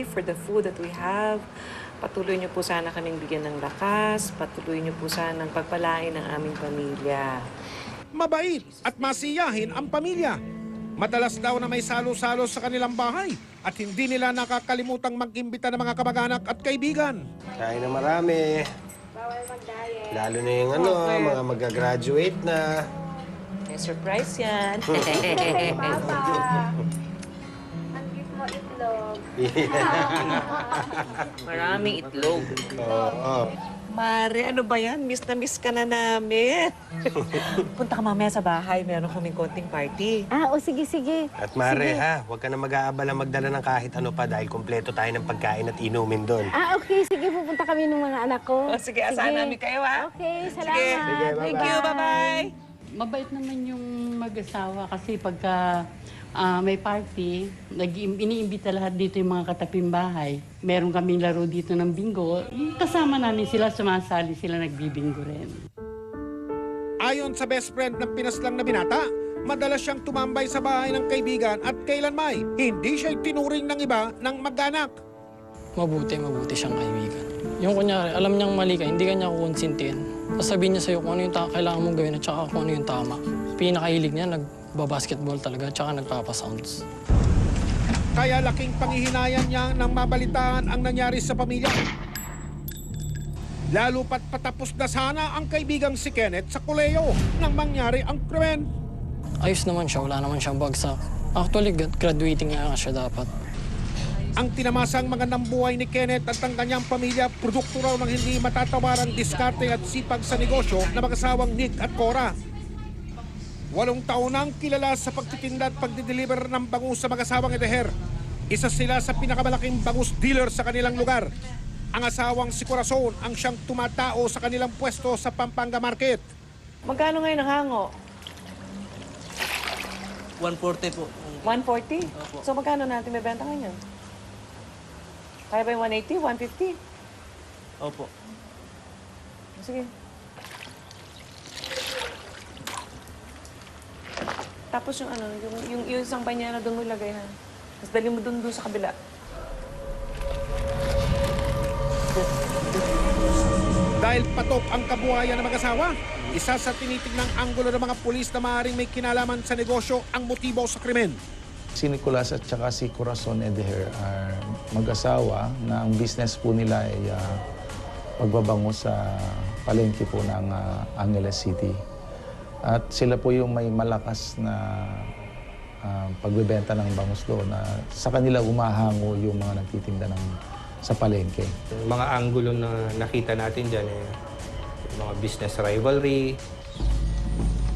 for the food that we have. Patuloy niyo po sana kaming bigyan ng lakas. Patuloy niyo po sana ang pagpalain ng aming pamilya. Mabait at masiyahin ang pamilya. Madalas daw na may salo-salo sa kanilang bahay at hindi nila nakakalimutang mag-imbita ng mga kamag-anak at kaibigan. Kain na marami. Bawal mag-diet. Lalo na yung mga mag-graduate na. May surprise yan. Kay Papa. Ang gift mo itlog. Maraming itlog. Oo. Mare, ano ba yan? Miss na miss ka na namin. Punta ka mamaya sa bahay. Meron kaming konting party. Sige. At Mare, ha, huwag ka na mag-aabala magdala ng kahit ano pa dahil kompleto tayo ng pagkain at inumin doon. Okay. Sige, pupunta kami ng mga anak ko. O, sige, asahan namin kayo, ha? Okay, salamat. Sige. Sige, Thank you, bye-bye. Mabait naman yung mag-asawa kasi pagka may party, iniimbita lahat dito yung mga kataping bahay. Meron kaming laro dito ng bingo. Kasama namin sila, sumasali sila, nagbibingo rin. Ayon sa best friend ng pinaslang na binata, madalas siyang tumambay sa bahay ng kaibigan at kailanmay hindi siya tinuring ng iba ng mag-anak. Mabuti siyang kaibigan. Yung kunyari, alam niyang mali ka, hindi ka niya kukonsintihin. Sasabihin niya sa'yo kung ano yung kailangan mong gawin at saka kung ano yung tama. Pinakahilig niya, nagbabasketball talaga at saka nagpapasounds. Kaya laking panghihinayan niya nang mabalitaan ang nangyari sa pamilya. Lalo pat patapos na sana ang kaibigang si Kenneth sa koleyo nang mangyari ang krimen. Ayos naman siya, wala naman siyang bagsak. Actually, graduating nga siya dapat. Ang tinamasang mga nambuhay ni Kenneth at ang kanyang pamilya, produkto raw ng hindi matatawarang diskarte at sipag sa negosyo na mag-asawang Nick at Cora. 8 taon nang kilala sa pagtitinda at pagdideliver ng bangus sa mag-asawang Edeher. Isa sila sa pinakamalaking bangus dealer sa kanilang lugar. Ang asawang si Corazon ang siyang tumatao sa kanilang pwesto sa Pampanga Market. Magkano ngayon ang hango? 140 po. 140? Opo. So magkano natin bebenta ngayon? Kaya ba yung 180, 150? Opo. Sige. Tapos yung ano, yung isang banyana doon mo ilagay, ha? Tapos dali mo doon sa kabila. Dahil patok ang kabuhayan ng mag-asawa, isa sa tinitignang anggulo ng mga pulis na maaaring may kinalaman sa negosyo ang motibo sa krimen. Si Nicolas at saka si Corazon Edeher are mag-asawa na ang business po nila ay pagbabango sa palengke po ng Angeles City. At sila po yung may malakas na pagbebenta ng bangus doon na sa kanila umahango yung mga nagtitinda sa palengke. Mga anggulo na nakita natin dyan, mga business rivalry.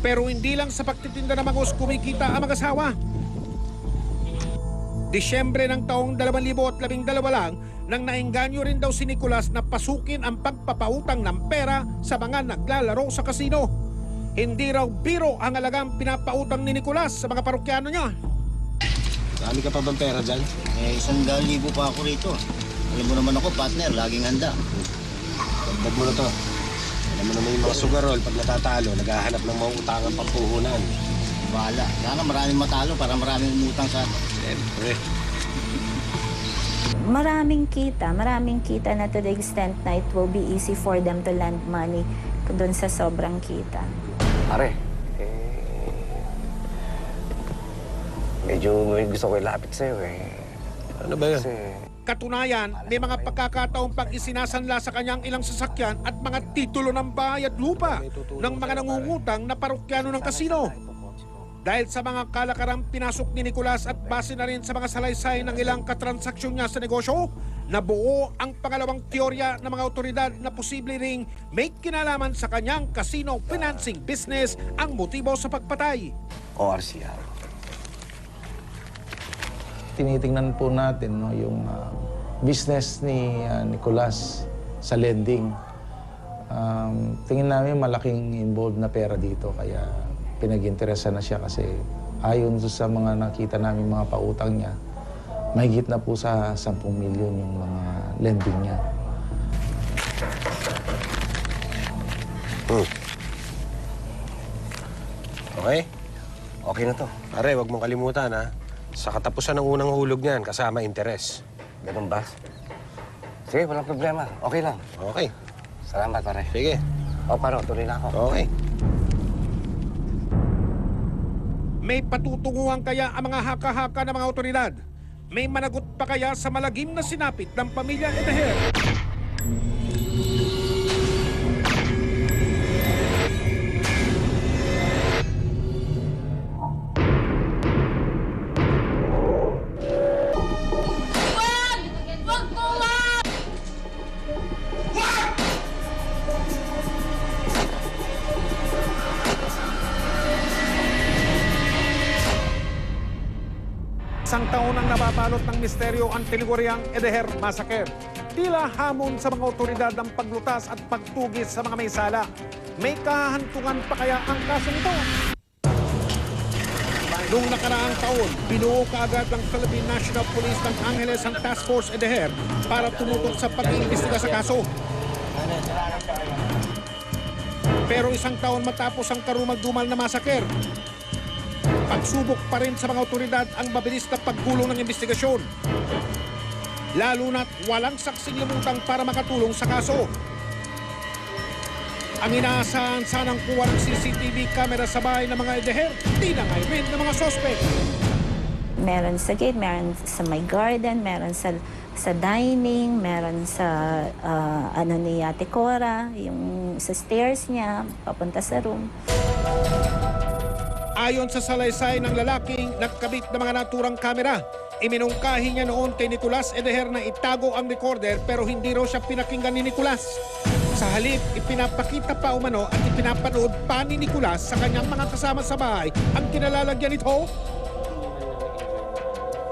Pero hindi lang sa pagtitinda ng bangus kumikita ang mag-asawa. Disyembre ng taong 2012 lang nang naengganyo rin daw si Nicolas na pasukin ang pagpapautang ng pera sa mga naglalaro sa kasino. Hindi raw biro ang halagang pinapautang ni Nicolas sa mga parokyano niya. Dami ka pa bang pera dyan? 100,000 pa ako rito. Alam mo naman ako, partner, laging handa. Dagdag mo na to. Alam mo naman yung mga sugarol, pag natatalo, naghahanap ng mga utangan pampuhunan. Bahala. Sana maraming matalo para maraming umutang sa akin. Siyempre. Maraming kita na to the extent na it will be easy for them to lend money doon sa sobrang kita. Pare, medyo may gusto ko ilapit sa'yo Ano ba yun? Katunayan, may mga pagkakataong pag isinasanla sa kanyang ilang sasakyan at mga titulo ng bahay at lupa ng mga nangungutang na parokyano ng kasino. Dahil sa mga kalakarang pinasok ni Nicolas at base na rin sa mga salaysay ng ilang katransaksyon niya sa negosyo, nabuo ang pangalawang teorya ng mga otoridad na posible ring may kinalaman sa kanyang casino financing business ang motibo sa pagpatay. ORCR. Tinitingnan po natin yung business ni Nicolas sa lending. Tingin namin malaking involved na pera dito kaya pinag-interesan na siya kasi ayon sa mga nakita namin mga pautang niya, mahigit na po sa 10 milyon yung mga lending niya. Okay? Okay na to. Pare, huwag mong kalimutan, ha? Sa katapusan ng unang hulog niyan, kasama interes. Ganun ba? Sige, walang problema. Okay lang. Okay. Salamat, pare. Sige. O, paro, tuloy na ako. Okay. May patutunguhan kaya ang mga haka-haka ng mga otoridad? May managot pa kaya sa malagim na sinapit ng pamilya Edeher? Isang taon ang nababalot ng misteryo ang tiniguriang Edeher Massacre. Tila hamon sa mga otoridad ang paglutas at pagtugis sa mga may sala. May kahantungan pa kaya ang kaso nito? Noong nakaraang taon, binuo kaagad ng Philippine National Police ng Angeles ang Task Force Edeher para tumutok sa pag-iimbestiga sa kaso. Pero isang taon matapos ang karumal-dumal na massacre, pagsubok pa rin sa mga otoridad ang mabilis na pagkulong ng investigasyon. Lalo na't walang saksing lumutang para makatulong sa kaso. Ang inaasahan sanang kuha ng CCTV camera sa bahay ng mga Edeher, tinangay rin ng mga sospek. Meron sa gate, meron sa my garden, meron sa dining, meron sa ano ni Ate Cora, yung sa stairs niya, papunta sa room. Ayon sa salaysay ng lalaking nagkabit ng mga naturang kamera, iminungkahi niya noon kay Nicolas Edeher na itago ang recorder pero hindi raw siya pinakinggan ni Nicolas. Sa halip, ipinapakita pa umano at ipinapanood pa ni Nicolas sa kanyang mga kasama sa bahay ang kinalalagyan nito.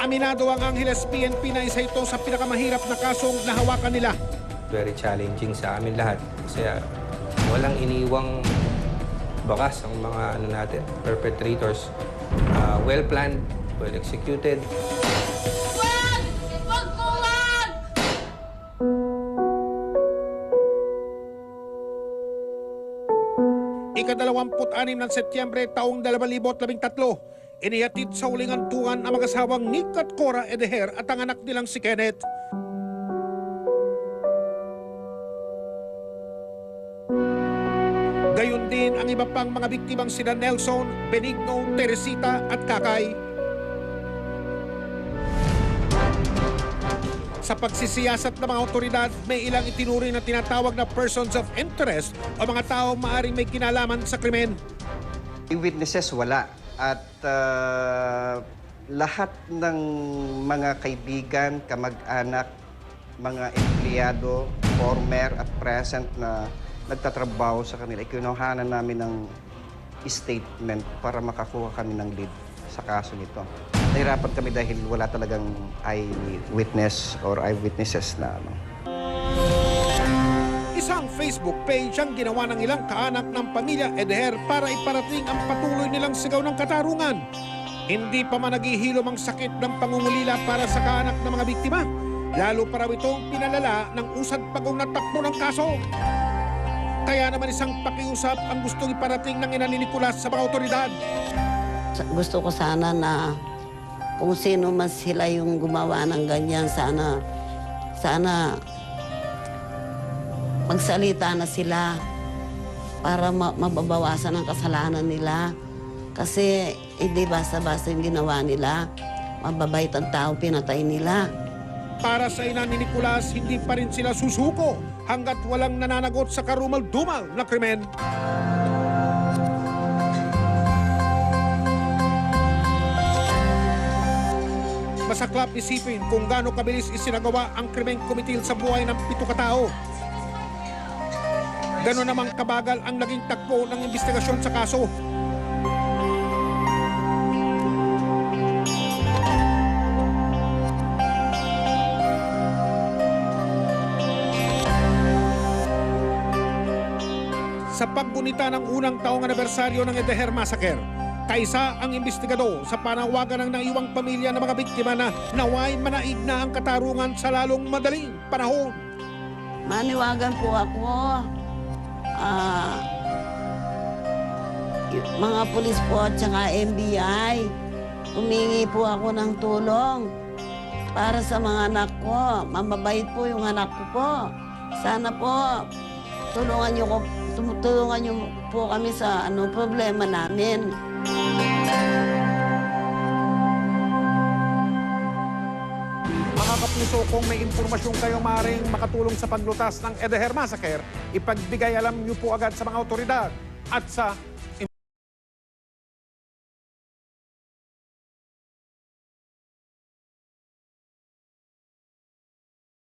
Aminado ang Angeles PNP na isa ito sa pinakamahirap na kasong nahawakan nila. Very challenging sa amin lahat kasi walang iniwang bakas ang mga natin, perpetrators. Well-planned, well-executed. Ika-26 ng Setyembre taong 2013, inihatid sa huling antungan ang mag-asawang Nick at Cora Edeher at ang anak nilang si Kenneth. Gayon din ang iba pang mga biktimang sina Nelson, Benigno, Teresita at Kakay. Sa pagsisiyasat ng mga otoridad, may ilang itinuring na tinatawag na persons of interest o mga taong maaaring may kinalaman sa krimen. Yung witnesses wala at lahat ng mga kaibigan, kamag-anak, mga empleyado, former at present na nagtatrabaho sa kanila, ikinuhanan namin ng statement para makakuha kami ng lead sa kaso nito. Nahirapan kami dahil wala talagang eyewitness or eyewitnesses na ano. Isang Facebook page ang ginawa ng ilang kaanak ng pamilya Edeher para iparating ang patuloy nilang sigaw ng katarungan. Hindi pa man naghihilom ang sakit ng pangungulila para sa kaanak ng mga biktima. Lalo pa raw itong pinalala ng usad pagong natakbo ng kaso. Kaya naman isang pakiusap ang gustong iparating ng ina ni Nicolas sa mga otoridad. Gusto ko sana na kung sino man sila yung gumawa ng ganyan, sana magsalita na sila para mababawasan ang kasalanan nila. Kasi hindi basta-basta yung ginawa nila. Mababait ang tao, pinatay nila. Para sa ina ni Nicolas, hindi pa rin sila susuko hanggat walang nananagot sa karumal-dumal na krimen. Masaklap isipin kung gaano kabilis isinagawa ang krimeng kumitil sa buhay ng 7 katao. Gano'n namang kabagal ang naging takbo ng investigasyon sa kaso. Sa paggunita ng unang taong anibersaryo ng Edeher Massacre, kaisa ang investigador sa panawagan ng naiwang pamilya ng mga biktima na naway manaig na ang katarungan sa lalong madaling panahon. Maniwagan po ako. Mga pulis po at saka NBI, humingi po ako ng tulong para sa mga anak ko. Mababait po yung anak ko po. Sana po, tulungan niyo po kami sa problema namin. Mga kapuso, kung may impormasyon kayo maaaring makatulong sa paglutas ng Edeher Massacre, ipagbigay alam niyo po agad sa mga otoridad at sa